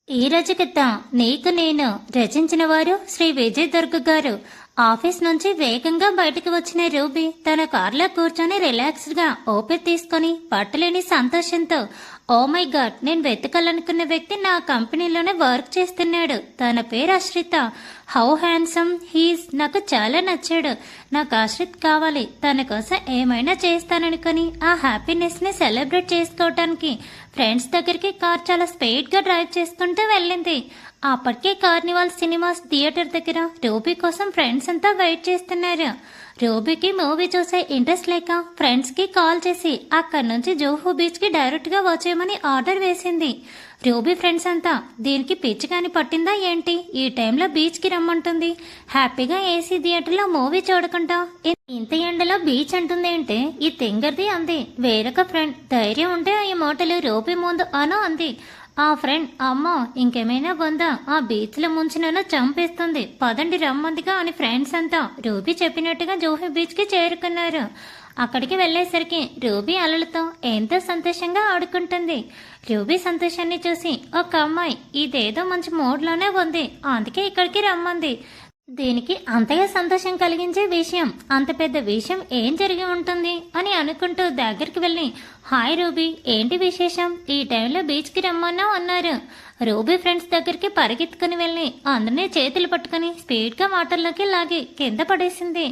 ఈ రచయిత నీకు నేను రచించిన వారు శ్రీ విజయ్ దుర్గ గారు. ఆఫీస్ నుంచి వేగంగా బయటకు వచ్చిన రూబీ తన కారులో కూర్చొని రిలాక్స్డ్ గా ఊపిరి తీసుకొని పట్టలేని సంతోషంతో, ఓ మై గాడ్, నేను వెతకాలనుకున్న వ్యక్తి నా కంపెనీలోనే వర్క్ చేస్తున్నాడు. తన పేరు అశ్రిత. How handsome he's. నాకు చాలా నచ్చాడు. నాకు ఆశ్రిత్ కావాలి. తన కోసం ఏమైనా చేస్తాననుకుని ఆ హ్యాపీనెస్ ని సెలబ్రేట్ చేసుకోవటానికి ఫ్రెండ్స్ దగ్గరికి కార్ చాలా స్పీడ్ గా డ్రైవ్ చేసుకుంటూ వెళ్ళింది. అప్పటికే కార్నివాల్ సినిమాస్ థియేటర్ దగ్గర రూబీ కోసం ఫ్రెండ్స్ అంతా వెయిట్ చేస్తున్నారు. రూబీకి మూవీ చూసే ఇంట్రెస్ట్ లేక ఫ్రెండ్స్ కి కాల్ చేసి అక్కడి నుంచి జోహో బీచ్ కి డైరెక్ట్ గా వచ్చేయమని ఆర్డర్ వేసింది. రూబీ ఫ్రెండ్స్ అంతా దీనికి పిచ్చిగాని పట్టిందా ఏంటి, ఈ టైంలో బీచ్ కి రమ్మంటుంది, హ్యాపీగా ఏసీ థియేటర్ లో మూవీ చూడకుండా ఇంత ఎండలో బీచ్ అంటుందేంటి, ఈ తింగర్ది అంది. వేరొక ఫ్రెండ్, ధైర్యం ఉంటే ఈ మాటలు రూబీ ముందు అను అంది. ఆ ఫ్రెండ్, అమ్మో ఇంకేమైనా ఉందా, ఆ బీచ్ లో ముంచి నన్ను చంపేస్తుంది, పదండి రమ్మందిగా అని ఫ్రెండ్స్ అంతా రూబీ చెప్పినట్టుగా జోహో బీచ్ కి చేరుకున్నారు. అక్కడికి వెళ్లేసరికి రూబీ అలలతో ఎంతో సంతోషంగా ఆడుకుంటుంది. రూబీ సంతోషాన్ని చూసి ఒక అమ్మాయి ఇదేదో మంచి మూడ్లోనే ఉంది, అందుకే ఇక్కడికి రమ్మంది. దీనికి అంతగా సంతోషం కలిగించే విషయం, అంత పెద్ద విషయం ఏం జరిగి ఉంటుంది అని అనుకుంటూ దగ్గరికి వెళ్ళి, హాయ్ రూబీ, ఏంటి విశేషం, ఈ టైంలో బీచ్కి రమ్మన్నావు అన్నారు. రూబీ ఫ్రెండ్స్ దగ్గరికి పరిగెత్తుకుని వెళ్ళి అందరినీ చేతులు పట్టుకుని స్పీడ్గా వాటర్లోకి లాగి కింద పడేసింది.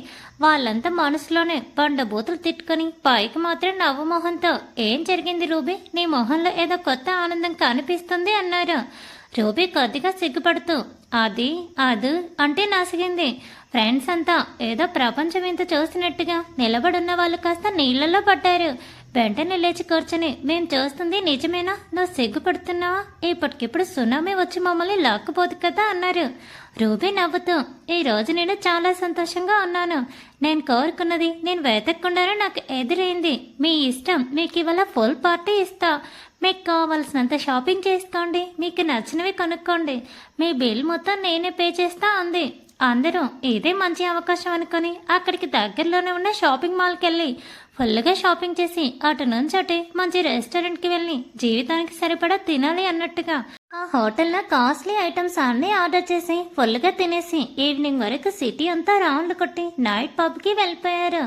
వాళ్ళంతా మనసులోనే బండబూతులు తిట్టుకుని పైకి మాత్రం నవ్వు మొహంతో, ఏం జరిగింది రూబీ, నీ మొహంలో ఏదో కొత్త ఆనందం కనిపిస్తుంది అన్నారు. రూబీ కొద్దిగా సిగ్గుపడుతూ అది అంటే నాసిగింది. ఫ్రెండ్స్ అంతా ఏదో ప్రపంచం ఇంత చూసినట్టుగా నిలబడున్న వాళ్ళు కాస్త నీళ్లలో పడ్డారు. వెంటనే లేచి కూర్చొని, మేం చూస్తుంది నిజమేనా, నువ్వు సిగ్గుపడుతున్నావా, ఇప్పటికిప్పుడు సునామీ వచ్చి మమ్మల్ని లాక్కుపోదు కదా అన్నారు. రూబీ నవ్వుతూ, ఈ రోజు నేను చాలా సంతోషంగా ఉన్నాను. నేను కోరుకున్నది నేను వెతకకుండానే నాకు ఎదురైంది. మీ ఇష్టం, మీకు ఇవాళ ఫుల్ పార్టీ ఇస్తా, మీకు కావాల్సినంత షాపింగ్ చేసుకోండి, మీకు నచ్చినవి కొనుక్కోండి, మీ బిల్ మొత్తం నేనే పే చేస్తా అంది. అందరూ ఇదే మంచి అవకాశం అనుకుని అక్కడికి దగ్గరలోనే ఉన్న షాపింగ్ మాల్కి వెళ్ళి ఫుల్గా షాపింగ్ చేసి అటు నుంచి అటే మంచి రెస్టారెంట్కి వెళ్ళి జీవితానికి సరిపడా తినాలి అన్నట్టుగా ఆ హోటల్లో కాస్ట్లీ ఐటమ్స్ అన్నీ ఆర్డర్ చేసి ఫుల్గా తినేసి ఈవినింగ్ వరకు సిటీ అంతా రౌండ్ కొట్టి నైట్ పబ్కి వెళ్ళిపోయారు.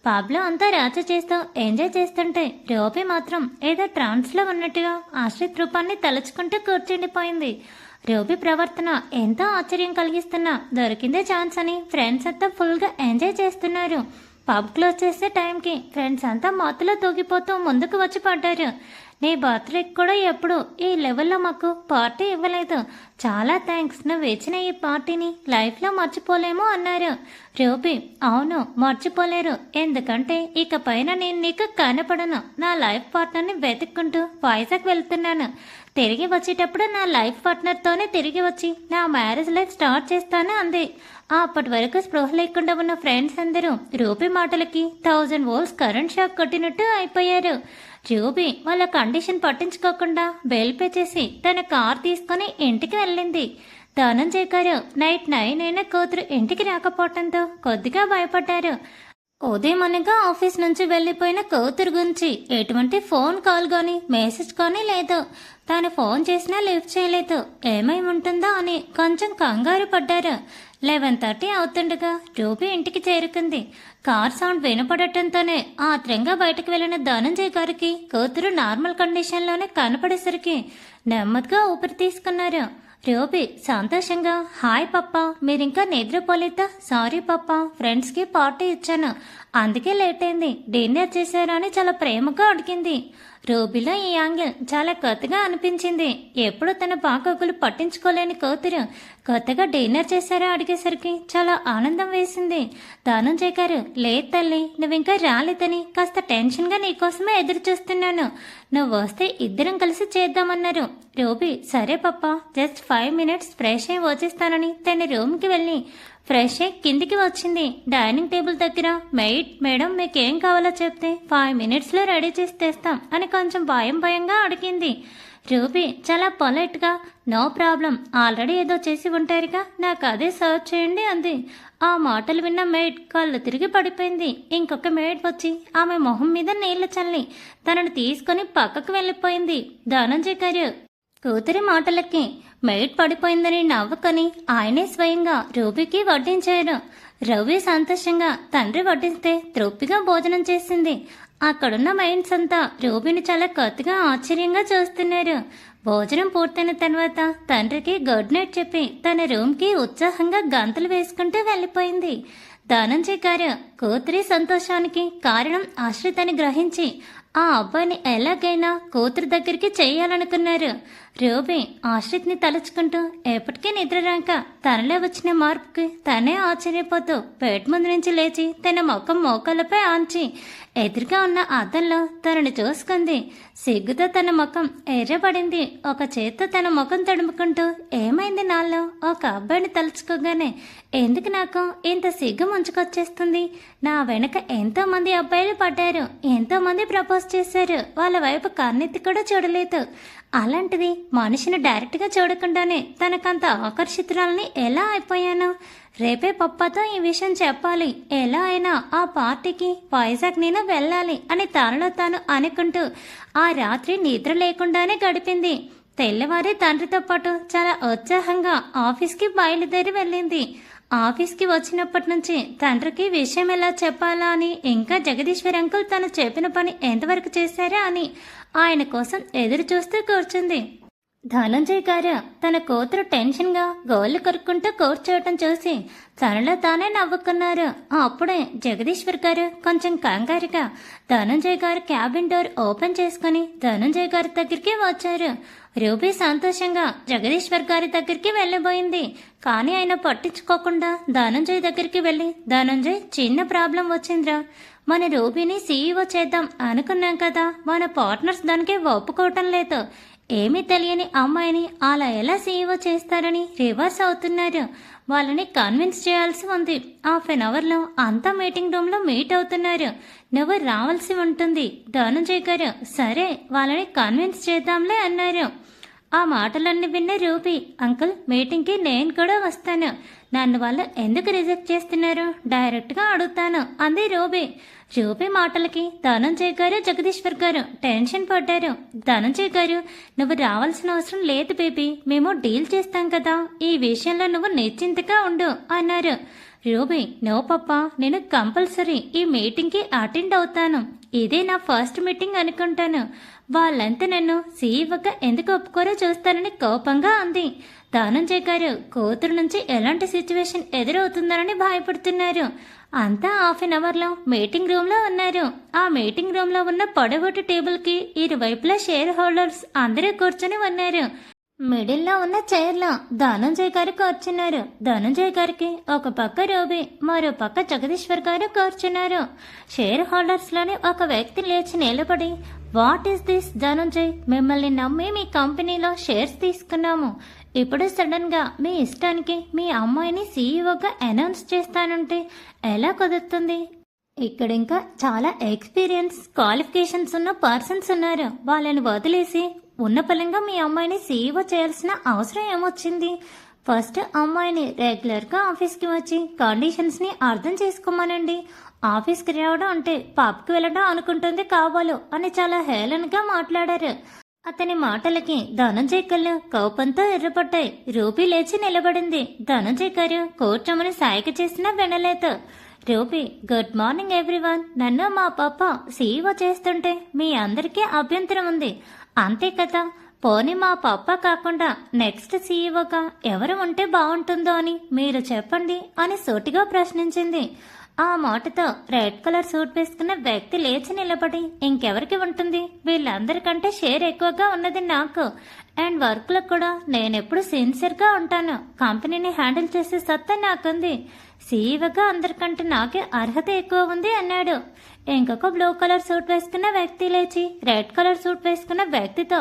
పబ్లో అంతా రాజ చేస్తూ ఎంజాయ్ చేస్తుంటే రూబీ మాత్రం ఏదో ట్రాన్స్లో ఉన్నట్టుగా ఆశ్రిత్ రూపాన్ని తలుచుకుంటూ కూర్చుండిపోయింది. రూబీ ప్రవర్తన ఎంతో ఆశ్చర్యం కలిగిస్తున్నా దొరికిందే ఛాన్స్ అని ఫ్రెండ్స్ అంతా ఫుల్గా ఎంజాయ్ చేస్తున్నారు. పబ్ క్లోజ్ చేసే టైంకి ఫ్రెండ్స్ అంతా మత్తులో తూగిపోతూ ముందుకు వచ్చి పడ్డారు. నీ బర్త్డేకి కూడా ఎప్పుడు ఈ లెవెల్లో మాకు పార్టీ ఇవ్వలేదు, చాలా థ్యాంక్స్, నువ్వు ఇచ్చిన ఈ పార్టీని లైఫ్లో మర్చిపోలేము అన్నారు. రూబీ, అవును మర్చిపోలేరు, ఎందుకంటే ఇక పైన నేను నీకు కనపడను, నా లైఫ్ పార్ట్నర్ని వెతుక్కుంటూ వైజాగ్ వెళ్తున్నాను, తిరిగి వచ్చేటప్పుడు నా లైఫ్ పార్ట్నర్తోనే తిరిగి వచ్చి నా మ్యారేజ్ లైఫ్ స్టార్ట్ చేస్తాను అంది. అప్పటి వరకు స్పృహ లేకుండా ఉన్న ఫ్రెండ్స్ అందరూ రూబీ మాటలకి 1000 వోల్ట్స్ కరెంట్ షాక్ కొట్టినట్టు అయిపోయారు. రూబీ వాళ్ళ కండిషన్ పట్టించుకోకుండా బెల్ పే చేసి తన కార్ తీసుకుని ఇంటికి వెళ్ళింది. ధనంజయ్ గారు నైట్ 9 అయిన కూతురు ఇంటికి రాకపోవటంతో కొద్దిగా భయపడ్డారు. ఉదయం అనగా ఆఫీస్ నుంచి వెళ్ళిపోయిన కూతురు గురించి ఎటువంటి ఫోన్ కాల్ కానీ మెసేజ్ కానీ లేదు. తాను ఫోన్ చేసినా లిఫ్ట్ చేయలేదు, ఏమై ఉంటుందో అని కొంచెం కంగారు పడ్డారు. 11:30 అవుతుండగా రూబీ ఇంటికి చేరుకుంది. కార్ సౌండ్ వినపడటంతోనే ఆత్రంగా బయటకు వెళ్లిన ధనంజయ్ గారికి కూతురు నార్మల్ కండిషన్లోనే కనపడేసరికి నెమ్మదిగా ఊపిరి తీసుకున్నారు. రూబీ సంతోషంగా, హాయ్ పప్పా, మీరింకా నిద్రపోలేదా, సారీ పప్పా, ఫ్రెండ్స్కి పార్టీ ఇచ్చాను అందుకే లేట్ అయింది, డిన్నర్ చేశారా అని చాలా ప్రేమగా అడిగింది. రూబీలో ఈ యాంగిల్ చాలా కొత్తగా అనిపించింది. ఎప్పుడు తన బాగోగులు పట్టించుకోలేని కూతురు కొత్తగా డిన్నర్ చేశారా అడిగేసరికి చాలా ఆనందం వేసింది. ధనంజయ్ గారు, లేదు తల్లి, నువ్వింకా రాలేదని కాస్త టెన్షన్గా నీకోసమే ఎదురు చూస్తున్నాను, నువ్వు వస్తే ఇద్దరం కలిసి చేద్దామన్నారు. రూబీ, సరే పప్పా, జస్ట్ 5 మినిట్స్ ఫ్రెష్ అయి వచ్చేస్తానని తన రూమ్కి వెళ్ళి ఫ్రెష్ అయ్యి కిందికి వచ్చింది. డైనింగ్ టేబుల్ దగ్గర మేడం మీకేం కావాలో చెప్తే 5 మినిట్స్లో రెడీ చేసి తెస్తాం అని కొంచెం భయంగా అడిగింది. రూబీ చాలా పొలైట్గా, నో ప్రాబ్లం, ఆల్రెడీ ఏదో చేసి ఉంటారుగా, నాకు అదే సర్వ్ చేయండి అంది. ఆ మాటలు విన్న మేడ్ కళ్ళు తిరిగి పడిపోయింది. ఇంకొక మేడ్ వచ్చి ఆమె మొహం మీద నీళ్లు చల్లి తనను తీసుకుని పక్కకు వెళ్ళిపోయింది. ధనంజయ్ గారు, కూతురి మాటలకి మెయిట్ పడిపోయిందని నవ్వుకొని ఆయనే స్వయంగా రూబీకి వడ్డించారు. రవి సంతోషంగా తండ్రి వడ్డిస్తే తృప్తిగా భోజనం చేసింది. అక్కడున్న మైండ్స్ అంతా రూబీని చాలా కొత్తగా ఆశ్చర్యంగా చూస్తున్నారు. భోజనం పూర్తయిన తర్వాత తండ్రికి గుడ్ నైట్ చెప్పి తన రూమ్కి ఉత్సాహంగా గంతులు వేసుకుంటూ వెళ్ళిపోయింది. ధనంజయ్ గారు కూతురి సంతోషానికి కారణం ఆశ్రిత్ అని గ్రహించి ఆ అబ్బాయిని ఎలాగైనా కూతురు దగ్గరికి చెయ్యాలనుకున్నారు. రూబీ ఆశ్రిత్ని తలుచుకుంటూ ఎప్పటికీ నిద్ర రాక తనలో వచ్చిన మార్పుకి తనే ఆశ్చర్యపోతూ బెడ్ ముందు నుంచి లేచి తన ముఖం మోకాళ్ళపై ఆంచి ఎదురుగా ఉన్న అద్దంలో తనని చూసుకుంది. సిగ్గుతో తన ముఖం ఎర్రబడింది. ఒక చేత్తో తన ముఖం తడుముకుంటూ ఏమైంది నాలో ఒక అబ్బాయిని తలుచుకోగానే ఎందుకు నాకు ఇంత సిగ్గు ముంచుకొచ్చేస్తుంది? నా వెనక ఎంతో మంది అబ్బాయిలు పడ్డారు, ఎంతో మంది ప్రపోజ్ చేశారు, వాళ్ళ వైపు కన్నెత్తి కూడా చూడలేదు. అలాంటిది మనిషిని డైరెక్ట్గా చూడకుండానే తనకంత ఆకర్షితురాలని ఎలా అయిపోయాను? రేపే పప్పతో ఈ విషయం చెప్పాలి, ఎలా అయినా ఆ పార్టీకి వైజాగ్ నేను వెళ్ళాలి అని తనలో తాను అనుకుంటూ ఆ రాత్రి నిద్ర లేకుండానే గడిపింది. తెల్లవారి తండ్రితో పాటు చాలా ఉత్సాహంగా ఆఫీస్కి బయలుదేరి వెళ్ళింది. ఆఫీస్కి వచ్చినప్పటి నుంచి తండ్రికి విషయం ఎలా చెప్పాలా అని, ఇంకా జగదీశ్వర్ అంకుల్ తను చెప్పిన పని ఎంతవరకు చేశారా అని ఆయన కోసం ఎదురు చూస్తూ కూర్చుంది. ధనంజయ్ గారు తన కూతురు టెన్షన్గా గోళ్లు కొరుక్కుంటూ కూర్చోవటం చూసి తనలో తానే నవ్వుకున్నారు. అప్పుడే జగదీశ్వర్ గారు కొంచెం కంగారుగా ధనంజయ్ గారు క్యాబిన్ డోర్ ఓపెన్ చేసుకుని ధనంజయ్ గారి దగ్గరికి వచ్చారు. రూబీ సంతోషంగా జగదీశ్వర్ గారి దగ్గరికి వెళ్ళబోయింది. కానీ ఆయన పట్టించుకోకుండా ధనంజయ్ దగ్గరికి వెళ్ళి, ధనంజయ్ చిన్న ప్రాబ్లం వచ్చిందిరా, మన రూబీని సీఈఓ చేద్దాం అనుకున్నాం కదా, మన పార్ట్నర్స్ దానికి ఒప్పుకోవటం లేదు. ఏమీ తెలియని అమ్మాయిని అలా ఎలా సీఈఓ చేస్తారని రివర్స్ అవుతున్నారు. వాళ్ళని కన్విన్స్ చేయాల్సి ఉంది. హాఫ్ అన్ అవర్లో అంతా మీటింగ్ రూమ్లో మీట్ అవుతున్నారు. నువ్వు రావాల్సి ఉంటుంది. ధనంజయ్ గారు సరే వాళ్ళని కన్విన్స్ చేద్దాంలే అన్నారు. ఆ మాటలన్నీ విన్న రూబీ, అంకుల్ మీటింగ్కి నేను కూడా వస్తాను, నన్ను వాళ్ళు ఎందుకు రిజెక్ట్ చేస్తున్నారు డైరెక్ట్గా అడుగుతాను అంది రూబీ. రూబీ మాటలకి ధనంజయ్ గారు జగదీశ్వర్ గారు టెన్షన్ పడ్డారు. ధనంజయ్ గారు నువ్వు రావాల్సిన అవసరం లేదు బేబీ, మేము డీల్ చేస్తాం కదా, ఈ విషయంలో నువ్వు నిశ్చింతగా ఉండు అన్నారు. రూబీ నో పప్పా, నేను కంపల్సరీ ఈ మీటింగ్కి అటెండ్ అవుతాను, ఇదే నా ఫస్ట్ మీటింగ్ అనుకుంటాను, వాళ్ళంతా నన్ను సీఈఓగా ఎందుకు ఒప్పుకోరో చూస్తానని కోపంగా అంది. ధనంజయ్ గారు కూతురు నుంచి ఎలాంటి సిచ్యువేషన్ ఎదురవుతుందనని భయపడుతున్నారు. అంతా హాఫ్ అన్ అవర్లో మీటింగ్ రూమ్లో ఉన్నారు. ఆ మీటింగ్ రూమ్లో ఉన్న పొడగొట్టు టేబుల్కి ఇరువైపులా షేర్ హోల్డర్స్ అందరూ కూర్చొని ఉన్నారు. మిడిల్లో ఉన్న చైర్లో ధనంజయ్ గారు కూర్చున్నారు. ధనంజయ్ గారికి ఒక పక్క రూబీ, మరో పక్క జగదీశ్వర్ గారు కూర్చున్నారు. షేర్ హోల్డర్స్లోని ఒక వ్యక్తి లేచి నిలబడి, వాట్ ఈస్ దిస్ ధనంజయ్, మిమ్మల్ని నమ్మి మీ కంపెనీలో షేర్స్ తీసుకున్నాము, ఇప్పుడు సడన్గా మీ ఇష్టానికి మీ అమ్మాయిని సీఈఓగా అనౌన్స్ చేస్తానంటే ఎలా కుదురుతుంది? ఇక్కడ ఇంకా చాలా ఎక్స్పీరియన్స్ క్వాలిఫికేషన్స్ ఉన్న పర్సన్స్ ఉన్నారు, వాళ్ళని వదిలేసి ఉన్న పలంగా మీ అమ్మాయిని సీఈఓ చేయాల్సిన అవసరం ఏమొచ్చింది? ఫస్ట్ అమ్మాయిని రెగ్యులర్గా ఆఫీస్కి వచ్చి కండిషన్స్ని అర్థం చేసుకోమనండి. ఆఫీస్కి రావడం అంటే పబ్కి వెళ్ళడం అనుకుంటుంది కావాలో అని చాలా హేళనగా మాట్లాడారు. అతని మాటలకి ధనంజయ్ కళ్ళు కోపంతో ఎర్రపడ్డాయి. రూబీ లేచి నిలబడింది. ధనంజయ్ గారు కూర్చోమని సాయిక చేసినా వినలేదు. రూబీ గుడ్ మార్నింగ్ ఎవ్రీవన్, నన్ను మా పాప సీఈఓ చేస్తుంటే మీ అందరికీ అభ్యంతరం ఉంది అంతే కదా, పోనీ మా పాప కాకుండా నెక్స్ట్ సీఈఓగా ఎవరు ఉంటే బాగుంటుందో అని మీరు చెప్పండి అని సూటిగా ప్రశ్నించింది. ఆ మాటతో రెడ్ కలర్ సూట్ వేసుకున్న వ్యక్తి లేచి నిలబడి, ఇంకెవరికి ఉంటుంది, వీళ్ళందరికంటే షేర్ ఎక్కువగా ఉన్నది నాకు, అండ్ వర్క్లో కూడా నేనెప్పుడు సిన్సియర్గా ఉంటాను, కంపెనీని హ్యాండిల్ చేసే సత్తా నాకుంది, సీఈఓగా అందరికంటే నాకే అర్హత ఎక్కువ ఉంది అన్నాడు. ఇంకొక బ్లూ కలర్ సూట్ వేసుకున్న వ్యక్తి లేచి రెడ్ కలర్ సూట్ వేసుకున్న వ్యక్తితో,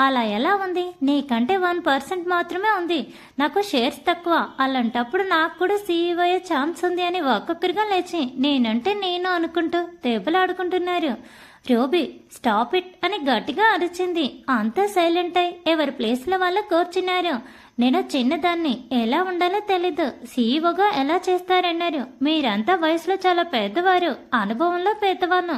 అలా ఎలా ఉంది, నీకంటే 1% మాత్రమే ఉంది, నాకు షేర్స్ తక్కువ, అలాంటప్పుడు నాకు కూడా సీఈఓ అయ్యే ఛాన్స్ ఉంది అని ఒక్కొక్కరిగా లేచి నేనంటే నేను అనుకుంటూ దెబ్బలాడుకుంటున్నారు. రూబీ స్టాప్ ఇట్ అని గట్టిగా అరిచింది. అంతా సైలెంట్ అయి ఎవరి ప్లేస్లో వాళ్ళు కూర్చున్నారు. నేను చిన్నదాన్ని, ఎలా ఉండాలో తెలీదు, సీఈఓగా ఎలా చేస్తారన్నారు, మీరంతా వయసులో చాలా పెద్దవారు, అనుభవంలో పెద్దవాళ్ళు,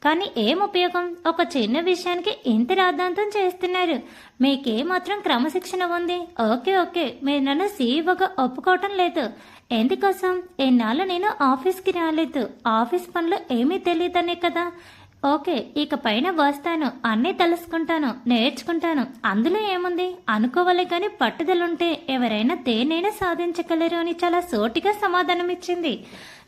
కానీ ఏం ఉపయోగం? ఒక చిన్న విషయానికి ఇంత రాద్ధాంతం చేస్తున్నారు. మీకేమాత్రం క్రమశిక్షణ ఉంది? ఓకే ఓకే, మీరు నన్ను సీఈఓగా ఒప్పుకోవటం లేదు. ఎందుకోసం? ఎన్నాళ్ళు నేను ఆఫీస్కి రాలేదు, ఆఫీస్ పనులు ఏమీ తెలియదనే కదా. ఓకే, ఇక పైన వస్తాను, అన్నీ తెలుసుకుంటాను, నేర్చుకుంటాను. అందులో ఏముంది? అనుకోవాలి కానీ పట్టుదలుంటే ఎవరైనా దేన్నైనా సాధించగలరు అని చాలా సూటిగా సమాధానమిచ్చింది.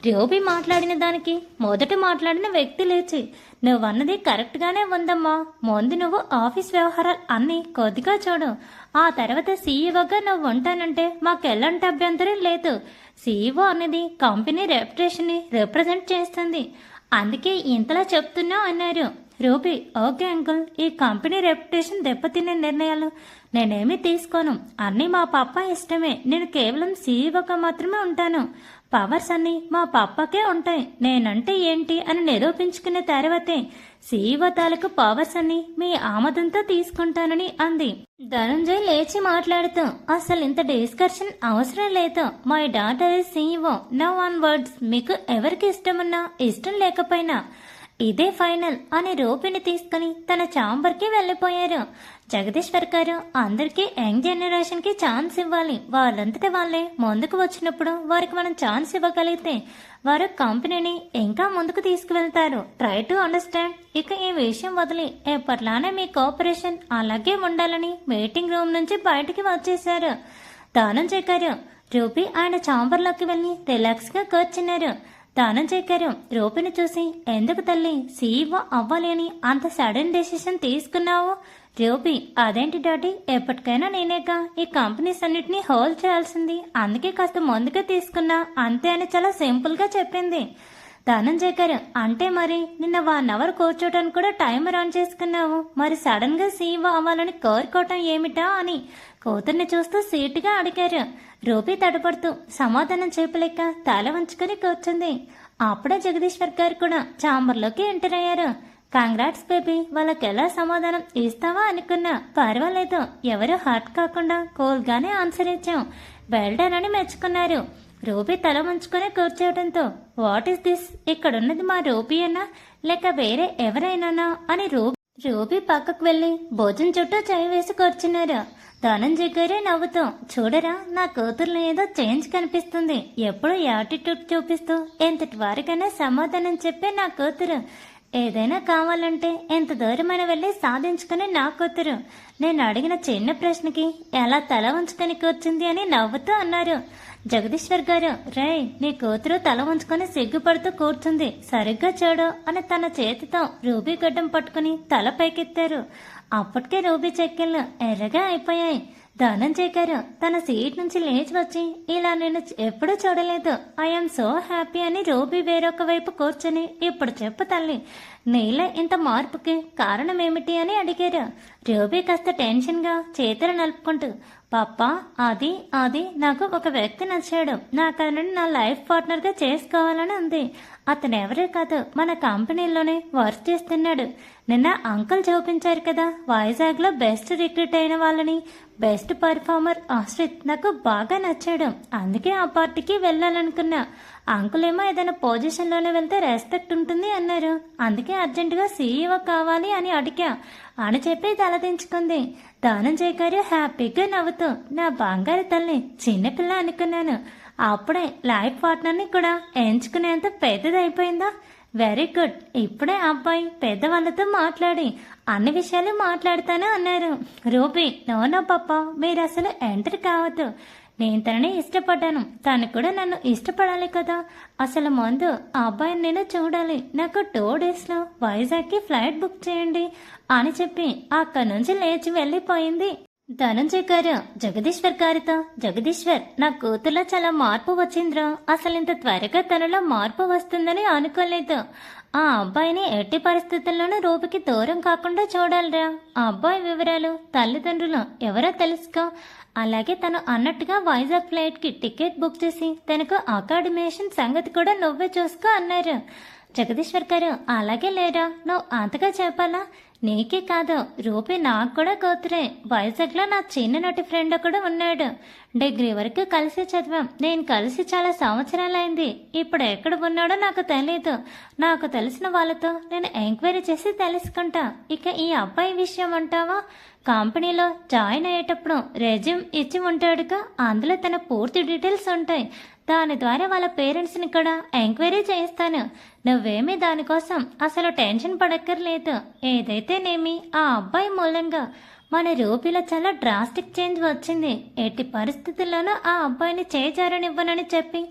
రూబీ మాట్లాడిన దానికి మొదట మాట్లాడిన వ్యక్తి లేచి, నువ్వన్నది కరెక్ట్గానే ఉందమ్మా. ముందు నువ్వు ఆఫీస్ వ్యవహారాలు అన్నీ కొద్దిగా చూడు. ఆ తర్వాత సీఈఓగా నువ్వు ఉంటానంటే మాకెలాంటి అభ్యంతరం లేదు. సీఈఓ అనేది కంపెనీ రెప్యుటేషన్ని రిప్రజెంట్ చేస్తుంది, అందుకే ఇంతలా చెప్తున్నా అన్నారు. రూబీ, ఓకే అంకుల్, ఈ కంపెనీ రెప్యుటేషన్ దెబ్బతినే నిర్ణయాలు నేనేమీ తీసుకోను. అన్నీ మా పప్ప ఇష్టమే. నేను కేవలం సీఈఓగా మాత్రమే ఉంటాను. పవర్స్ అన్నీ మా పప్పకే ఉంటాయి. నేనంటే ఏంటి అని నిరూపించుకునే తర్వాతే సీఈఓ తాలూకు పవర్స్ అన్ని మీ ఆమోదంతో తీసుకుంటానని అంది. ధనంజయ్ లేచి మాట్లాడుతూ, అసలు ఇంత డిస్కషన్ అవసరం లేదు. My daughter is CEO now on words. మీకు ఎవరికి ఇష్టమున్నా ఇష్టం లేకపోయినా ఇదే ఫైనల్ అని రూపిని తీసుకుని తన ఛాంబర్కి వెళ్ళిపోయారు. జగదీశ్వర్ గారు, అందరికీ యంగ్ జనరేషన్కి ఛాన్స్ ఇవ్వాలి. వాళ్ళంతటా వాళ్ళే ముందుకు వచ్చినప్పుడు వారికి మనం ఛాన్స్ ఇవ్వగలిగితే వారు కంపెనీని ఇంకా ముందుకు తీసుకువెళ్తారు. Try to understand. ఇక ఈ విషయం వదిలి ఎప్పట్లానే మీ కోఆపరేషన్ అలాగే ఉండాలని మీటింగ్ రూమ్ నుంచి బయటికి వచ్చేశారు. ధనంజయ్ గారు, రూపి ఆయన ఛాంబర్లోకి వెళ్ళి రిలాక్స్గా కూర్చున్నారు. ధనంజయ్ గారు రూపిని చూసి, ఎందుకు తల్లి సీఈఓ అవ్వాలి అని అంత సడన్ డెసిషన్ తీసుకున్నావు? రూపి, అదేంటి డాడీ, ఎప్పటికైనా నేనేగా ఈ కంపెనీస్ అన్నిటినీ హోల్డ్ చేయాల్సింది, అందుకే కాస్త ముందుగా తీసుకున్నా అంతే అని చాలా సింపుల్గా చెప్పింది. ధనంజయ్ గారు, అంటే మరి నిన్న 1 అవర్ కూర్చోటానికి కూడా టైమర్ ఆన్ చేసుకున్నావు, మరి సడన్ గా సీఈఓ అవ్వాలని కోరుకోవటం ఏమిటా అని కూతుర్ని చూస్తూ సీటుగా అడిగారు. రూపీ తడపడుతూ సమాధానం చెప్పలేక తల వంచుకొని కూర్చుంది. అప్పుడే జగదీశ్వర్ గారు కూడా ఛాంబర్లోకి ఎంటర్ అయ్యారు. కంగ్రాట్స్ బేబీ, వాళ్ళకి ఎలా సమాధానం ఇస్తావా అనుకున్నా, పర్వాలేదు, ఎవరు హర్ట్ కాకుండా కూల్గానే ఆన్సర్ ఇచ్చాం, వెల్డన్ అని మెచ్చుకున్నారు. రూపీ తల వంచుకొని కూర్చోవడంతో, వాట్ ఈస్ దిస్, ఇక్కడున్నది మా రూపీ అన్నా లేక వేరే ఎవరైనానా అని రూపీ పక్కకు వెళ్లి భోజనం చుట్టూ చేయి వేసి కూర్చున్నారు. ధనంజయ్ గారే నవ్వుతూ, చూడరా నా కూతుర్లో ఏదో చేంజ్ కనిపిస్తుంది, ఎప్పుడూ యాటిట్యూడ్ చూపిస్తూ ఎంతటి వారికైనా సమాధానం చెప్పే నా కూతురు, ఏదైనా కావాలంటే ఎంత దూరమైన వెళ్ళి సాధించుకుని నా కూతురు, నేను అడిగిన చిన్న ప్రశ్నకి ఎలా తల ఉంచుకొని కూర్చుంది అని నవ్వుతూ అన్నారు. జగదీశ్వర్ గారు, రేయ్, నీ కూతురు తల ఉంచుకొని సిగ్గుపడుతూ కూర్చుంది, సరిగ్గా చూడు అని తన చేతితో రూబీ గడ్డం పట్టుకుని తల పైకెత్తారు. అప్పటికే రూబీ చెక్కిళ్ళు ఎర్రగా అయిపోయాయి. ధనంజయ్ గారు తన సీట్ నుంచి లేచి వచ్చి, ఇలా నేను ఎప్పుడూ చూడలేదు, ఐఎమ్ సో హ్యాపీ అని రూబీ వేరొక వైపు కూర్చొని, ఇప్పుడు చెప్పు తల్లి, నీలో ఇంత మార్పుకి కారణం ఏమిటి అని అడిగారు. రూబీ కాస్త టెన్షన్గా చేతులు నలుపుకుంటూ, పాపా, అది నాకు ఒక వ్యక్తి నచ్చాడు, నాకు అతను నా లైఫ్ పార్ట్నర్గా చేసుకోవాలని ఉంది. అతను ఎవరే కాదు, మన కంపెనీలోనే వర్క్ చేస్తున్నాడు. నిన్న అంకుల్ చూపించారు కదా, వైజాగ్లో బెస్ట్ రిక్రూట్ అయిన వాళ్ళని, బెస్ట్ పర్ఫార్మర్ ఆశ్రిత్ నాకు బాగా నచ్చాడు, అందుకే ఆ పార్టీకి వెళ్ళాలనుకున్నా. అంకుల్ ఏమో ఏదైనా పొజిషన్లోనే వెళ్తే రెస్పెక్ట్ ఉంటుంది అన్నారు, అందుకే అర్జెంటుగా సీఈఓ కావాలి అని అడిగా అని చెప్పి తలదించుకుంది. ధనంజయ్ గారు హ్యాపీగా నవ్వుతూ, నా బంగారు తల్లి, చిన్నపిల్ల అనుకున్నాను, అప్పుడే లైఫ్ పార్ట్నర్ని కూడా ఎంచుకునేంత పెద్దదైపోయిందా? వెరీ గుడ్, ఇప్పుడే అబ్బాయి పెద్దవాళ్ళతో మాట్లాడి అన్ని విషయాలు మాట్లాడతాను అన్నారు. రూబీ, నో పాప, మీరు అసలు ఎంటర్ కావద్దు, నేను తనని ఇష్టపడ్డాను, తను కూడా నన్ను ఇష్టపడాలి కదా. అసలు ముందు ఆ అబ్బాయిని నేను చూడాలి, నాకు 2 డేస్లో వైజాగ్కి ఫ్లైట్ బుక్ చేయండి అని చెప్పి అక్కడి నుంచి లేచి వెళ్ళిపోయింది. ధనంజయ్ గారు జగదీశ్వర్ గారితో, జగదీశ్వర్, నా కూతుర్లో చాలా మార్పు వచ్చిందిరా, అసలు ఇంత త్వరగా తనలో మార్పు వస్తుందని అనుకోలేదు. ఆ అబ్బాయిని ఎట్టి పరిస్థితుల్లోనూ రూపుకి దూరం కాకుండా చూడాలిరా. ఆ అబ్బాయి వివరాలు, తల్లిదండ్రులు ఎవరో తెలుసుకో. అలాగే తను అన్నట్టుగా వైజాగ్ ఫ్లైట్కి టికెట్ బుక్ చేసి తనకు అకామిడేషన్ సంగతి కూడా నువ్వే చూసుకో అన్నారు. జగదీశ్వర్ గారు, అలాగే లేరా, నువ్వు అంతగా చెప్పాలా? నీకే కాదు, రూపీ నాకు కూడా కూతురే. వైజాగ్లో నా చిన్ననాటి ఫ్రెండ్ ఒకడు ఉన్నాడు. డిగ్రీ వరకు కలిసి చదివాం. నేను కలిసి చాలా సంవత్సరాలైంది. ఇప్పుడు ఎక్కడ ఉన్నాడో నాకు తెలీదు. నాకు తెలిసిన వాళ్ళతో నేను ఎంక్వైరీ చేసి తెలుసుకుంటా. ఇక ఈ అబ్బాయి విషయం అంటావా? కంపెనీలో జాయిన్ అయ్యేటప్పుడు రెజ్యూమ్ ఇచ్చి ఉంటాడుగా, అందులో తన పూర్తి డీటెయిల్స్ ఉంటాయి. దాని ద్వారా వాళ్ళ పేరెంట్స్ని కూడా ఎంక్వైరీ చేయిస్తాను. నువ్వేమీ దానికోసం అసలు టెన్షన్ పడక్కర్లేదు. ఏదైతేనేమి ఆ అబ్బాయి మూలంగా మన రూపీలో చాలా డ్రాస్టిక్ చేంజ్ వచ్చింది. ఎట్టి పరిస్థితుల్లోనూ ఆ అబ్బాయిని చేజారనివ్వనని చెప్పి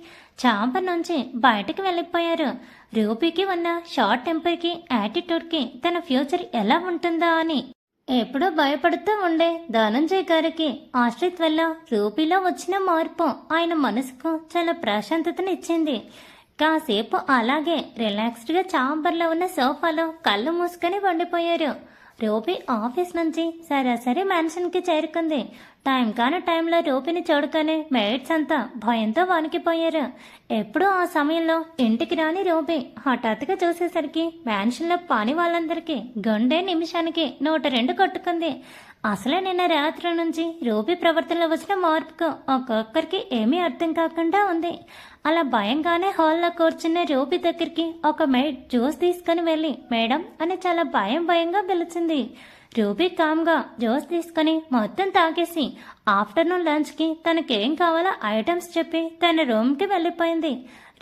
చాంబర్ నుంచి బయటకు వెళ్ళిపోయారు. రూపీకి ఉన్న షార్ట్ టెంపర్కి, యాటిట్యూడ్కి తన ఫ్యూచర్ ఎలా ఉంటుందా అని ఎప్పుడూ భయపడుతూ ఉండే ధనంజయ్ గారికి ఆశ్రిత్ వల్ల రూపీలో వచ్చిన మార్పు ఆయన మనసుకు చాలా ప్రశాంతతనిచ్చింది. కాసేపు అలాగే రిలాక్స్డ్గా చాంబర్లో ఉన్న సోఫాలో కళ్ళు మూసుకొని వండిపోయారు. రూపీ ఆఫీస్ నుంచి సరాసరి మ్యాన్షన్కి చేరుకుంది. టైం కాని టైంలో రూపీని చూడగానే మేడ్స్ అంతా భయంతో వణికిపోయారు. ఎప్పుడూ ఆ సమయంలో ఇంటికి రాని రూపీ హఠాత్తుగా చూసేసరికి మ్యాన్షన్లో పని వాళ్ళందరికీ గుండె నిమిషానికి 102 కొట్టుకుంది. అసలే నిన్న రాత్రి నుంచి రూపీ ప్రవర్తనలో వచ్చిన మార్పుకు ఒక్కొక్కరికి ఏమీ అర్థం కాకుండా ఉంది. అలా భయంగానే హాల్లో కూర్చున్న రూపీ దగ్గరికి ఒక మెయిడ్ జ్యూస్ తీసుకుని వెళ్ళి మేడం అని చాలా భయంగా పిలిచింది. రూపీ కామ్గా జ్యూస్ తీసుకుని మొత్తం తాగేసి ఆఫ్టర్నూన్ లంచ్కి తనకేం కావాలో ఐటమ్స్ చెప్పి తన రూమ్కి వెళ్ళిపోయింది.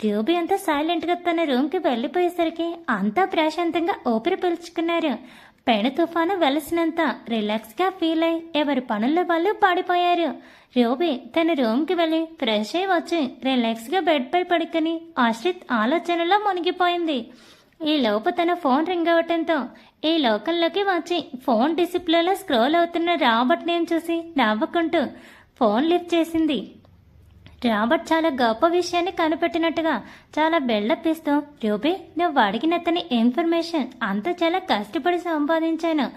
రూబీ అంతా సైలెంట్గా తన రూమ్కి వెళ్ళిపోయేసరికి అంతా ప్రశాంతంగా ఊపిరి పీల్చుకున్నారు. పెను తుఫాను వెలిసినంత రిలాక్స్గా ఫీల్ అయి ఎవరి పనుల్లో వాళ్ళు పాడిపోయారు. రూబీ తన రూమ్కి వెళ్ళి ఫ్రెష్ అయి వచ్చి రిలాక్స్గా బెడ్పై పడుకొని ఆశ్రిత్ ఆలోచనలో మునిగిపోయింది. ఈ లోపు తన ఫోన్ రింగ్ అవటంతో ఈ లోకల్లోకి వచ్చి ఫోన్ డిస్ప్లేలో స్క్రోల్ అవుతున్న రాబర్ట్ నేమ్ చూసి నవ్వుకుంటూ ఫోన్ లిఫ్ట్ చేసింది. రాబర్ట్ చాలా గొప్ప విషయాన్ని కనిపెట్టినట్టుగా చాలా బిల్డప్ ఇస్తూ, రూబీ నువ్వు అడిగిన అతని ఇన్ఫర్మేషన్ అంతా చాలా కష్టపడి సంపాదించాను.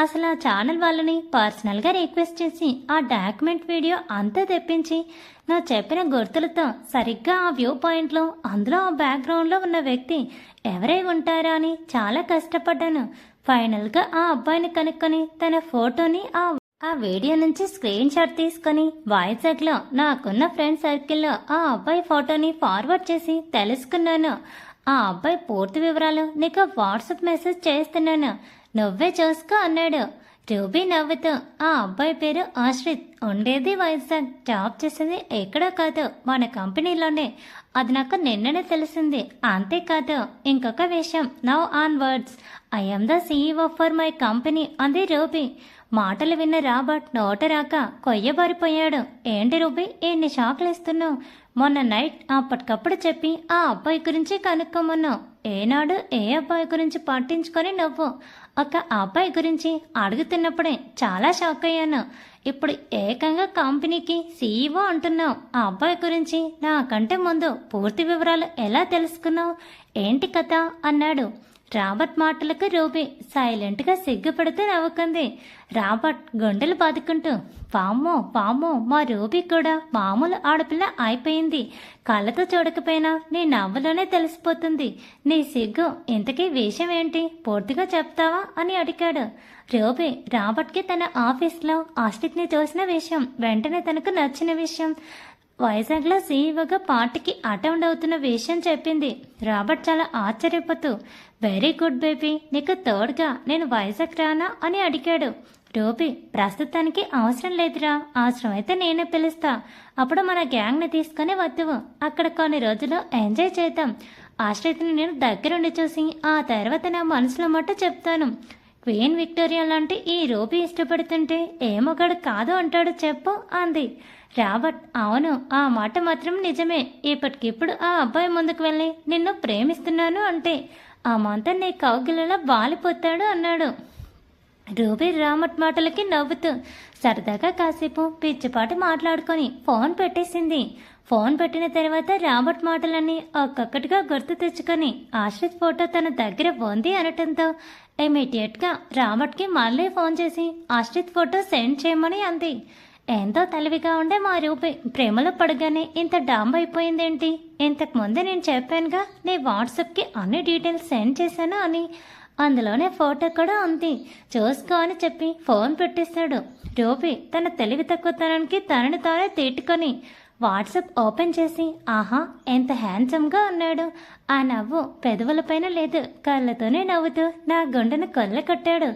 అసలు ఆ ఛానల్ వాళ్ళని పర్సనల్గా రిక్వెస్ట్ చేసి ఆ డాక్యుమెంట్ వీడియో అంతా తెప్పించి నువ్వు చెప్పిన గుర్తులతో సరిగ్గా ఆ వ్యూ పాయింట్లో అందులో ఆ బ్యాక్గ్రౌండ్లో ఉన్న వ్యక్తి ఎవరై ఉంటారా అని చాలా కష్టపడ్డాను. ఫైనల్గా ఆ అబ్బాయిని కనుక్కొని తన ఫోటోని ఆ వీడియో నుంచి స్క్రీన్ షాట్ తీసుకొని వైజాగ్లో నాకున్న ఫ్రెండ్ సర్కిల్లో ఆ అబ్బాయి ఫోటోని ఫార్వర్డ్ చేసి తెలుసుకున్నాను. ఆ అబ్బాయి పూర్తి వివరాలు నీకు వాట్సాప్ మెసేజ్ చేస్తున్నాను, నువ్వే చూసుకో అన్నాడు. రూబీ నవ్వుతూ ఆ అబ్బాయి పేరు ఆశ్రిత్, ఉండేది వైజాగ్, జాబ్ చేసేది ఎక్కడో కాదు మన కంపెనీలోనే. అది నాకు నిన్ననే తెలిసింది. అంతేకాదు ఇంకొక విషయం, now on words I'm the CEO for my company అంది రూబీ. మాటలు విన్న రాబర్ట్ నోట రాక కొయ్యబారిపోయాడు. ఏంటి రూబీ ఎన్ని షాక్లు ఇస్తున్నావు? మొన్న నైట్ అప్పటికప్పుడు చెప్పి ఆ అబ్బాయి గురించి కనుక్కోమన్నావు. ఏనాడు ఏ అబ్బాయి గురించి పట్టించుకొని నువ్వు ఒక అబ్బాయి గురించి అడుగుతున్నప్పుడే చాలా షాక్ అయ్యాను. ఇప్పుడు ఏకంగా కంపెనీకి CEO అంటున్నావు. ఆ అబ్బాయి గురించి నాకంటే ముందు పూర్తి వివరాలు ఎలా తెలుసుకున్నావు? ఏంటి కథ అన్నాడు. రాబర్ట్ మాటలకు రూబీ సైలెంట్గా సిగ్గుపడుతూ నవ్వుకుంది. రాబర్ట్ గుండెలు బాదుకుంటూ, పామో మా రూబీ కూడా మామూలు ఆడపిల్ల అయిపోయింది. కళ్ళతో చూడకపోయినా నీ నవ్వులోనే తెలిసిపోతుంది. నీ సిగ్గు ఇంతకీ విషయం ఏంటి పూర్తిగా చెప్తావా అని అడిగాడు. రూబీ రాబర్ట్కి తన ఆఫీస్లో ఆశ్రిత్ని చూసిన విషయం, వెంటనే తనకు నచ్చిన విషయం, వైజాగ్లో CEOగా పార్టీకి అటెండ్ అవుతున్న విషయం చెప్పింది. రాబర్ట్ చాలా ఆశ్చర్యపోతూ, వెరీ గుడ్ బేబీ, నీకు తోడుగా నేను వైజాగ్ రానా అని అడిగాడు. రూబీ ప్రస్తుతానికి అవసరం లేదురా, అవసరమైతే నేనే పిలుస్తా. అప్పుడు మన గ్యాంగ్ని తీసుకొని వద్దువు. అక్కడ కొన్ని రోజులు ఎంజాయ్ చేద్దాం. ఆశ్రిత్ని నేను దగ్గరుండి చూసి ఆ తర్వాత నా మనసులో మట్టు చెప్తాను. క్వీన్ విక్టోరియా లాంటి ఈ రూబీ ఇష్టపడుతుంటే ఏ మగాడు కాదు అంటాడు చెప్పు అంది. రాబర్ట్, అవును ఆ మాట మాత్రం నిజమే. ఇప్పటికిప్పుడు ఆ అబ్బాయి ముందుకు వెళ్ళి నిన్ను ప్రేమిస్తున్నాను అంటే ఆ మంతా నీ కౌగిలలో వాలిపోతాడు అన్నాడు. రూబీ రాబర్ట్ మాటలకి నవ్వుతూ సరదాగా కాసేపు పిచ్చిపాటి మాట్లాడుకొని ఫోన్ పెట్టేసింది. ఫోన్ పెట్టిన తర్వాత రాబర్ట్ మాటలన్నీ ఒక్కొక్కటిగా గుర్తు తెచ్చుకొని ఆశ్రిత్ ఫోటో తన దగ్గర ఉంది అనటంతో ఇమీడియట్గా రాబర్ట్కి మళ్ళీ ఫోన్ చేసి ఆశ్రిత్ ఫోటో సెండ్ చేయమని అంది. ఎంతో తెలివిగా ఉండే మా రూపీ ప్రేమలో పడగానే ఇంత డాంబ్ అయిపోయిందేంటి? ఇంతకు ముందే నేను చెప్పానుగా నీ వాట్సాప్కి అన్ని డీటెయిల్స్ సెండ్ చేశాను అని. అందులోనే ఫోటో కూడా ఉంది. చూసుకో అని చెప్పి ఫోన్ పెట్టేశాడు. రూబీ తన తెలివి తక్కువతనానికి తనని తానే తిట్టుకొని వాట్సాప్ ఓపెన్ చేసి ఆహా ఎంత హ్యాండ్సమ్గా ఉన్నాడు. ఆ నవ్వు పెదవులపైన లేదు, కళ్ళతోనే నవ్వుతూ నా గుండెను కొల్ల కొట్టాడు.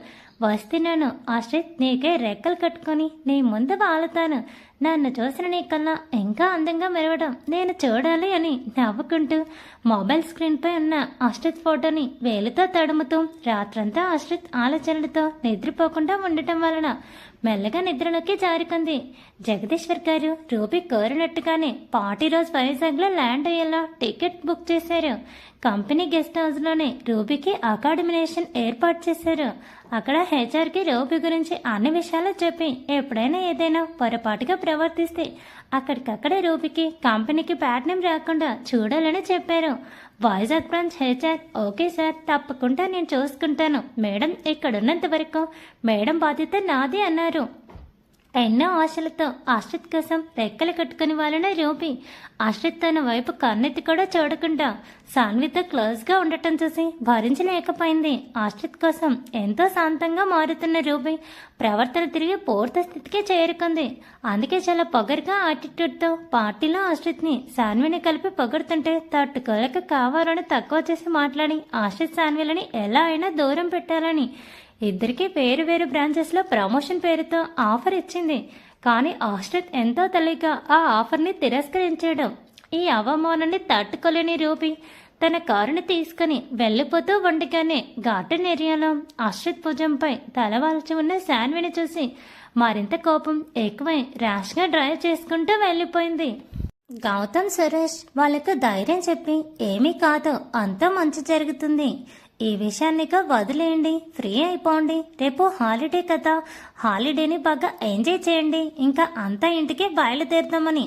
వస్తున్నాను ఆశ్రిత్, నీకే రెక్కలు కట్టుకొని నీ ముందు వాలుతాను. నన్ను చూసిన నీ కన్నా ఇంకా అందంగా మెరవడం నేను చూడాలి అని నవ్వుకుంటూ మొబైల్ స్క్రీన్పై ఉన్న ఆశ్రిత్ ఫోటోని వేలుతో తడుముతూ రాత్రంతా ఆశ్రిత్ ఆలోచనలతో నిద్రపోకుండా ఉండటం వలన మెల్లగా నిద్రలోకి జారుకుంది. జగదీశ్వర్ గారు రూబీ కోరినట్టుగానే పార్టీ రోజు వైజాగ్లో ల్యాండ్ అయ్యేలా టికెట్ బుక్ చేశారు. కంపెనీ గెస్ట్ హౌస్లోనే రూబీకి అకామిడేషన్ ఏర్పాటు చేశారు. అక్కడ హెచ్ఆర్కి రూబీ గురించి అన్ని విషయాలు చెప్పి ఎప్పుడైనా ఏదైనా పొరపాటుగా ప్రవర్తిస్తే అక్కడికక్కడే రూబీకి కంపెనీకి బ్యాడ్ నేమ్ రాకుండా చూడాలని చెప్పారు. Vizag branch HR okay sir, తప్పకుండా నేను చూసుకుంటాను మేడం, ఇక్కడున్నంత వరకు మేడం బాధ్యత నాది అన్నారు. ఎన్నో ఆశలతో ఆశ్రిత్ కోసం రెక్కలు కట్టుకుని వాళ్ళన రూబీ ఆశ్రిత్ తన వైపు కన్నెత్తి కూడా చూడకుండా సాన్వితో క్లోజ్గా ఉండటం చూసి భరించలేకపోయింది. ఆశ్రిత్ కోసం ఎంతో శాంతంగా మారుతున్న రూబీ ప్రవర్తన తిరిగి పూర్తి స్థితికి చేరుకుంది. అందుకే చాలా పొగరుగా యాటిట్యూడ్తో పార్టీలో ఆశ్రిత్ని సాన్విని కలిపి పొగుడుతుంటే తట్టుకోలేక కావాలని తక్కువ చేసి మాట్లాడి ఆశ్రిత్ సాన్విలని ఎలా అయినా దూరం పెట్టాలని ఇద్దరికీ వేరు వేరు బ్రాంచెస్లో ప్రమోషన్ పేరుతో ఆఫర్ ఇచ్చింది. కానీ ఆశ్రిత్ ఎంతో తెలియక ఆ ఆఫర్ని తిరస్కరించాడు. ఈ అవమానాన్ని తట్టుకోలేని రూబీ తన కారుని తీసుకుని వెళ్ళిపోతూ ఉండగానే గార్డెన్ ఏరియాలో ఆశ్రిత్ భుజంపై తలవాల్చి ఉన్న శాన్విని చూసి మరింత కోపం ఎక్కువై ర్యాష్గా డ్రైవ్ చేసుకుంటూ వెళ్ళిపోయింది. గౌతమ్ సురేష్ వాళ్ళకు ధైర్యం చెప్పి ఏమీ కాదు, అంతా మంచి జరుగుతుంది, ఈ విషయాన్నిక వదిలేయండి, ఫ్రీ అయిపోండి, రేపు హాలిడే కదా, హాలిడేని బాగా ఎంజాయ్ చేయండి, ఇంకా అంతా ఇంటికి బయలుదేరుదామని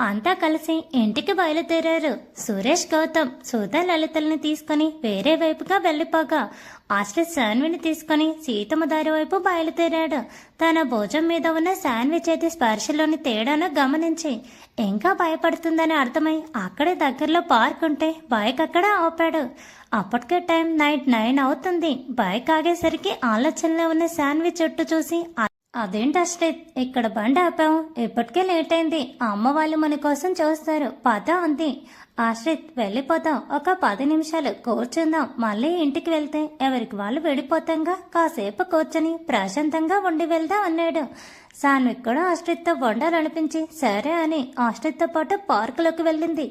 అంతా కలిసి ఇంటికి బయలుదేరారు. సురేష్ గౌతమ్ సుధా లలితల్ని తీసుకుని వేరే వైపుగా వెళ్ళిపోగా ఆశ్రిత్ శాన్విని తీసుకుని సీతమ్మ దారి వైపు బయలుదేరాడు. తన భుజం మీద ఉన్న శాన్వి చేతి స్పర్శలోని తేడాను గమనించి ఇంకా భయపడుతుందని అర్థమై అక్కడే దగ్గరలో పార్క్ ఉంటే బైక్ అక్కడ ఆపాడు. అప్పటికే టైం నైట్ 9 అవుతుంది. బైక్ ఆగేసరికి ఆలోచనలో ఉన్న శాన్వి చుట్టూ చూసి అదేంటి ఆశ్రిత్, ఇక్కడ బండి ఆపాం, ఇప్పటికే లేట్ అయింది, అమ్మ వాళ్ళు మన కోసం చూస్తారు, పద అంది. ఆశ్రిత్ వెళ్ళిపోతాం, ఒక 10 నిమిషాలు కూర్చుందాం, మళ్ళీ ఇంటికి వెళ్తే ఎవరికి వాళ్ళు విడిపోతాంగా, కాసేపు కూర్చొని ప్రశాంతంగా ఉండి వెళ్దాం అన్నాడు. శాన్వి కూడా ఆశ్రిత్తో వండాలనిపించి సరే అని ఆశ్రిత్తో పాటు పార్కులోకి వెళ్ళింది.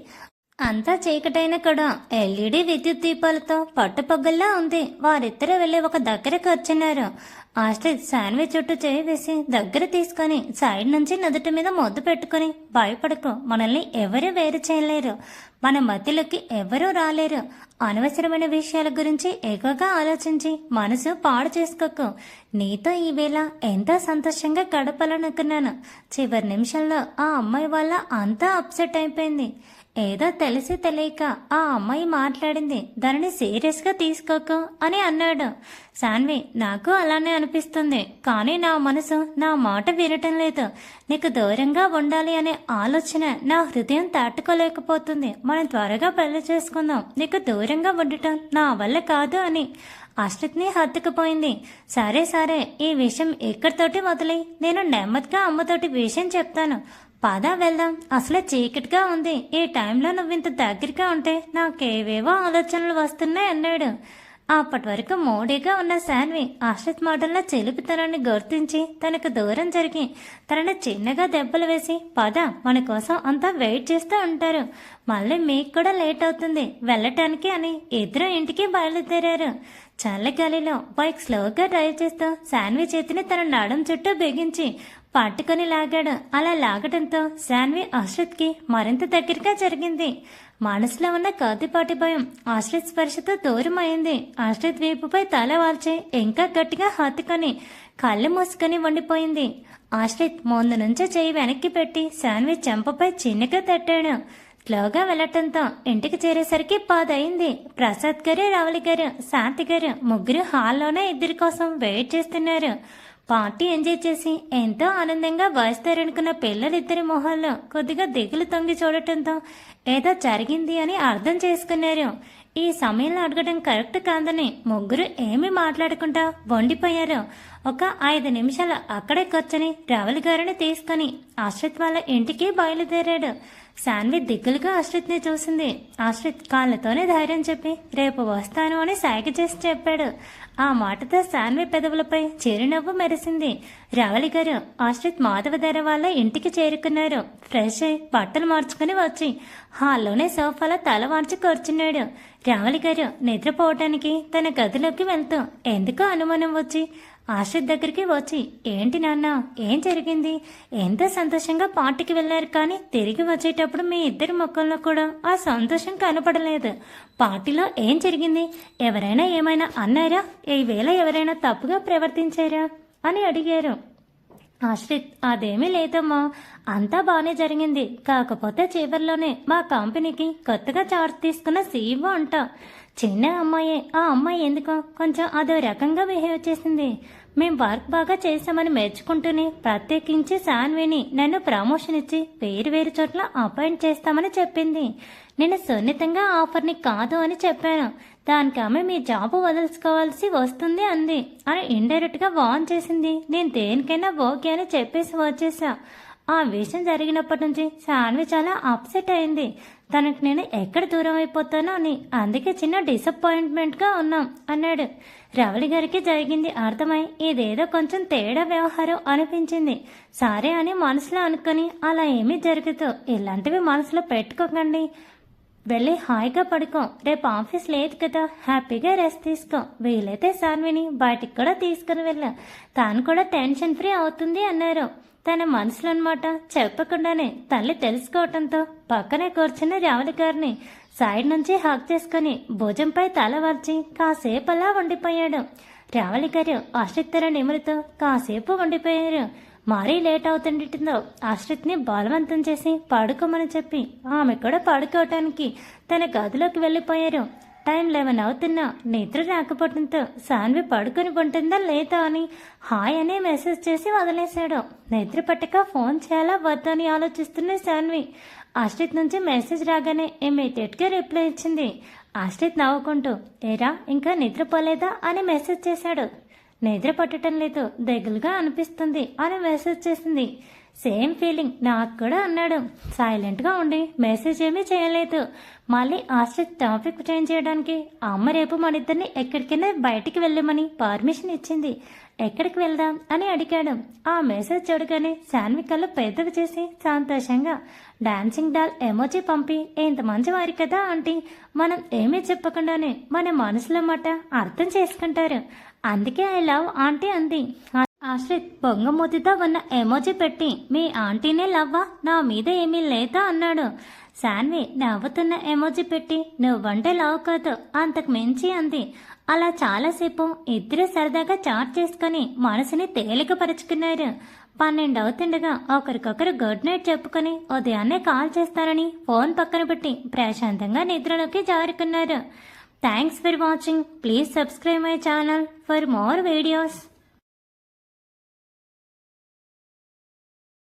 అంతా చీకటైన కూడా ఎల్ఈడి విద్యుత్ దీపాలతో పట్టుపొగ్గల్లా ఉంది. వారిద్దరూ వెళ్ళి ఒక దగ్గర కూర్చున్నారు. ఆశ్రిత్ శాన్వి చుట్టూ చేయి వేసి దగ్గర తీసుకొని సైడ్ నుంచి నుదుటి మీద ముద్దు పెట్టుకుని భయపడకు, మనల్ని ఎవరూ వేరు చేయలేరు, మన మధ్యలోకి ఎవరూ రాలేరు, అనవసరమైన విషయాల గురించి ఎక్కువగా ఆలోచించి మనసు పాడు చేసుకోకు, నీతో ఈ వేళ ఎంతో సంతోషంగా గడపాలనుకున్నాను. చివరి నిమిషంలో ఆ అమ్మాయి వల్ల అంతా అప్సెట్ అయిపోయింది. ఏదో తెలిసి తెలియక ఆ అమ్మాయి మాట్లాడింది, దానిని సీరియస్గా తీసుకోకు అని అన్నాడు. శాన్వి నాకు అలానే అనిపిస్తుంది, కానీ నా మనసు నా మాట వినటం లేదు, నీకు దూరంగా ఉండాలి అనే ఆలోచన నా హృదయం తట్టుకోలేకపోతుంది, మనం త్వరగా పెళ్లి చేసుకుందాం, నీకు దూరంగా ఉండటం నా వల్ల కాదు అని ఆశ్రిత్ని హత్తుకుపోయింది. సరే సరే, ఈ విషయం ఇక్కడితోటి వదిలి నేను నెమ్మదిగా అమ్మతోటి విషయం చెప్తాను, పద వెళ్దాం, అసలే చీకటిగా ఉంది, ఈ టైంలో నువ్వు ఇంత దగ్గరగా ఉంటే నాకేవేవో ఆలోచనలు వస్తున్నాయి అన్నాడు. అప్పటి వరకు మోడీగా ఉన్న శాన్వి ఆశ్రిత్ మాటల్లో చెలిపితనాన్ని గుర్తించి తనకు దూరం జరిగి తనని చిన్నగా దెబ్బలు వేసి పద, మన కోసం అంతా వెయిట్ చేస్తూ ఉంటారు, మళ్ళీ మీకు కూడా లేట్ అవుతుంది వెళ్ళటానికి అని ఇద్దరు ఇంటికి బయలుదేరారు. చల్లగాలిలో బైక్ స్లోగా డ్రైవ్ చేస్తూ శాన్వి చేతిని తన నడుం చుట్టూ బిగించి పట్టుకుని లాగాడు. అలా లాగడంతో శాన్వి ఆశ్రిత్కి మరింత దగ్గరగా జరిగింది. మనసులో ఉన్న కొద్దిపాటి భయం ఆశ్రిత్ స్పర్శతో దూరం అయింది. ఆశ్రిత్ వీపుపై తల వాల్చి ఇంకా గట్టిగా హత్తుకొని కళ్ళు మూసుకొని ఉండిపోయింది. ఆశ్రిత్ ముందు నుంచి చెయ్యి వెనక్కి పెట్టి శాన్వి చెంపపై చిన్నగా తట్టాడు. స్లోగా వెళ్లటంతో ఇంటికి చేరేసరికి 10 అయింది. ప్రసాద్ గారు, రావలి గారు, శాంతి గారు ముగ్గురు హాల్లోనే ఇద్దరి కోసం వెయిట్ చేస్తున్నారు. పార్టీ ఎంజాయ్ చేసి ఎంతో ఆనందంగా వస్తారనుకున్న పిల్లలిద్దరి మొహాల్లో కొద్దిగా దిగులు తొంగి చూడటంతో ఏదో జరిగింది అని అర్థం చేసుకున్నారు. ఈ సమయంలో అడగడం కరెక్ట్ కాదని ముగ్గురు ఏమీ మాట్లాడకుండా వండిపోయారు. ఒక 5 నిమిషాలు అక్కడే కూర్చొని రవలి గారిని తీసుకుని ఆశ్రిత్ వాళ్ళ ఇంటికి బయలుదేరాడు. శాన్వి దిగులుగా ఆశ్రిత్ని చూసింది. ఆశ్రిత్ కాళ్ళతోనే ధైర్యం చెప్పి రేపు వస్తాను అని సైగ చేసి చెప్పాడు. ఆ మాటతో శాన్వి పెదవులపై చిరునవ్వు మెరిసింది. రవలి గారు ఆశ్రిత్ మాధవధార వాళ్ళ ఇంటికి చేరుకున్నారు. ఫ్రెష్ అయి బట్టలు మార్చుకుని వచ్చి హాల్లోనే సోఫాలో తల వార్చి కూర్చున్నాడు. రవలి గారు నిద్రపోవటానికి తన గదిలోకి వెళ్తూ ఎందుకో అనుమానం వచ్చి ఆశ్రిత్ దగ్గరికి వచ్చి ఏంటి నాన్న, ఏం జరిగింది? ఎంతో సంతోషంగా పార్టీకి వెళ్లారు, కానీ తిరిగి వచ్చేటప్పుడు మీ ఇద్దరి ముఖంలో కూడా ఆ సంతోషం కనపడలేదు. పార్టీలో ఏం జరిగింది? ఎవరైనా ఏమైనా అన్నారా? ఈవేళ ఎవరైనా తప్పుగా ప్రవర్తించారా అని అడిగారు. ఆశ్రిత్ అదేమీ లేదమ్మా, అంతా బాగానే జరిగింది. కాకపోతే చివరిలోనే మా కంపెనీకి కొత్తగా చార్జ్ తీసుకున్న సీఈఓ అంట. చిన్న అమ్మాయే, ఆ అమ్మాయి ఎందుకో కొంచెం అదో రకంగా బిహేవ్ చేసింది. మేం వర్క్ బాగా చేశామని మెచ్చుకుంటూనే ప్రత్యేకించి శాన్విని నన్ను ప్రమోషన్ ఇచ్చి వేరు చోట్ల అపాయింట్ చేస్తామని చెప్పింది. నేను సున్నితంగా ఆఫర్ని కాదు అని చెప్పాను. దానికి ఆమె మీ జాబు వదులుకోవాల్సి వస్తుంది అంది అని ఇండైరెక్ట్ గా వార్న్ చేసింది. నేను దేనికైనా ఓకే అని చెప్పేసి వచ్చేసా. ఆ విషయం జరిగినప్పటి నుంచి శాన్వి చాలా అప్సెట్ అయింది. తనకు నేను ఎక్కడ దూరం అయిపోతానో అని, అందుకే చిన్న డిసప్పాయింట్మెంట్ గా ఉన్నాం అన్నాడు. రవళి గారికి జరిగింది అర్థమై ఇదేదో కొంచెం తేడా వ్యవహారం అనిపించింది. సరే అని మనసులో అనుకుని అలా ఏమీ జరుగుతూ ఇలాంటివి మనసులో పెట్టుకోకండి, వెళ్ళి హాయిగా పడుకో, రేపు ఆఫీస్ లేదు కదా, హ్యాపీగా రెస్ట్ తీసుకో, వీలైతే శాన్విని బయటికి కూడా తీసుకుని వెళ్ళా, తాను కూడా టెన్షన్ ఫ్రీ అవుతుంది అన్నారు. తన మనసులో అన్నమాట చెప్పకుండానే తల్లి తెలుసుకోవటంతో పక్కనే కూర్చున్న రవళి గారిని సైడ్ నుంచి హక్ చేసుకుని భుజంపై తల వాల్చి కాసేపు అలా ఉండిపోయాడు. రవళి గారు ఆశ్రిత్ తన నిమురుతో కాసేపు ఉండిపోయారు. మరీ లేట్ అవుతుండటంతో ఆశ్రిత్ని బలవంతం చేసి పడుకోమని చెప్పి ఆమె కూడా పడుకోవటానికి తన గదిలోకి వెళ్ళిపోయారు. టైం 11 అవుతున్నా నిద్ర రాకపోవడంతో శాన్వి పడుకుని ఉంటుందా లేదా అని హాయ్ అనే మెసేజ్ చేసి వదిలేశాడు. నిద్ర పట్టక ఫోన్ చేయాలా వద్దని ఆలోచిస్తున్న శాన్వి ఆశ్రిత్ నుంచి మెసేజ్ రాగానే ఇమ్మీడియట్గా రిప్లై ఇచ్చింది. ఆశ్రిత్ నవ్వుకుంటూ ఏరా ఇంకా నిద్రపోలేదా అని మెసేజ్ చేశాడు. నిద్ర పట్టడం లేదు, దిగులుగా అనిపిస్తుంది అని మెసేజ్ చేసింది. సేమ్ ఫీలింగ్ నాకు కూడా అన్నాడు. సైలెంట్గా ఉండి మెసేజ్ ఏమీ చేయలేదు. మళ్ళీ ఆశ్రిత్ టాపిక్ చేంజ్ చేయడానికి అమ్మ రేపు మన ఇద్దరిని ఎక్కడికైనా బయటికి వెళ్ళమని పర్మిషన్ ఇచ్చింది. ఎక్కడికి వెళ్దాం అని అడిగాడు. ఆ మెసేజ్ చూడగానే శాన్వి కళ్ళు పెద్దవి చేసి సంతోషంగా డాన్సింగ్ డాల్ ఎమోజీ పంపి ఎంత మంచి వారి కదా ఆంటీ, మనం ఏమీ చెప్పకుండానే మన మనసులో మాట అర్థం చేసుకుంటారు, అందుకే ఐ లవ్ ఆంటీ అంది. ఆశ్రిత్ బొంగమూతితో ఉన్న ఎమోజీ పెట్టి మీ ఆంటీనే లవ్వా, నా మీద ఏమీ లేదా అన్నాడు. శాన్వి నవ్వుతున్న ఎమోజీ పెట్టి నువ్వంటే లవ్ కాదు అంతకు మించి అంది. అలా చాలాసేపు ఇద్దరు సరదాగా చాట్ చేసుకుని మనసుని తేలికపరుచుకున్నారు. 12 అవుతుండగా ఒకరికొకరు గుడ్ నైట్ చెప్పుకొని ఉదయాన్నే కాల్ చేస్తారని ఫోన్ పక్కన పెట్టి ప్రశాంతంగా నిద్రలోకి జారుకున్నారు. Thanks for watching. Please subscribe my channel for more videos.